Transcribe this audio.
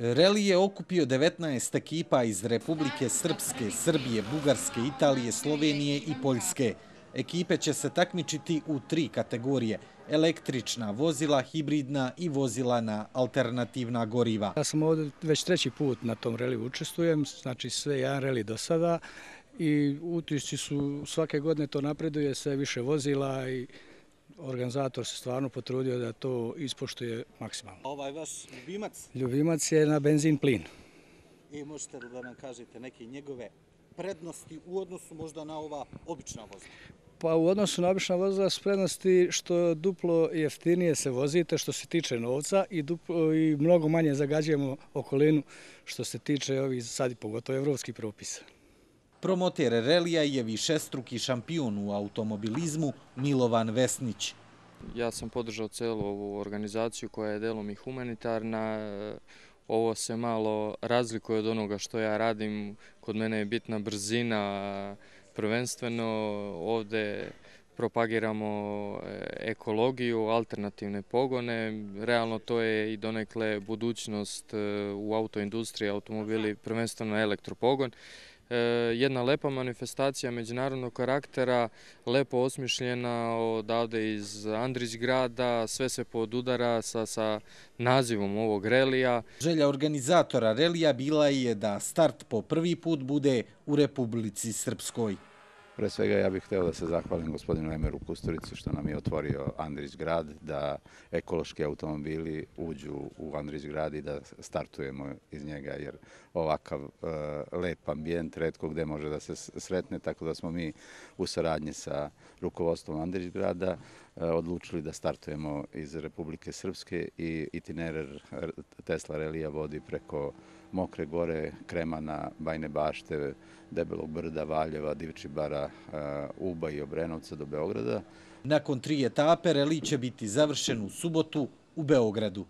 Reli je okupio 19 ekipa iz Republike Srpske, Srbije, Bugarske, Italije, Slovenije i Poljske. Ekipe će se takmičiti u 3 kategorije: električna vozila, hibridna i vozila na alternativna goriva. Ja sam ovdje već 3. put na tom reliju učestvujem, znači sve jedan reli do sada i utisci su svake godine to napreduje, sve više vozila i organizator se stvarno potrudio da to ispoštuje maksimalno. Ovaj vaš ljubimac? Ljubimac je na benzin plin. Možete li da nam kažete neke njegove prednosti u odnosu možda na ova obična vozila? Pa u odnosu na obična vozila su prednosti što duplo jeftinije se vozite što se tiče novca i mnogo manje zagađujemo okolinu što se tiče ovih sad i pogotovo evropskih propisa. Promoter relija je višestruki šampion u automobilizmu Milovan Vesnić. Ja sam podržao celu ovu organizaciju koja je delom i humanitarna. Ovo se malo razlikuje od onoga što ja radim. Kod mene je bitna brzina, prvenstveno ovdje propagiramo ekologiju, alternativne pogone. Realno to je i donekle budućnost u autoindustriji, automobili, prvenstveno elektropogon. Jedna lepa manifestacija međunarodnog karaktera, lepo osmišljena odavde iz Andrićgrada, sve se podudara sa nazivom ovog relija. Želja organizatora relija bila je da start po prvi put bude u Republici Srpskoj. Pre svega ja bih hteo da se zahvalim gospodinu Emeru Kusturici što nam je otvorio Andrićgrad, da ekološki automobili uđu u Andrićgrad i da startujemo iz njega, jer ovakav lep ambijent retko gde može da se sretne, tako da smo mi u saradnji sa rukovodstvom Andrićgrada odlučili da startujemo iz Republike Srpske i itinerar Tesla relija vodi preko Mokre gore, Kremana, Bajne Bašte, Debelog brda, Valjeva, Divčibara, Uba i Obrenovca do Beograda. Nakon 3 etape reli će biti završen u subotu u Beogradu.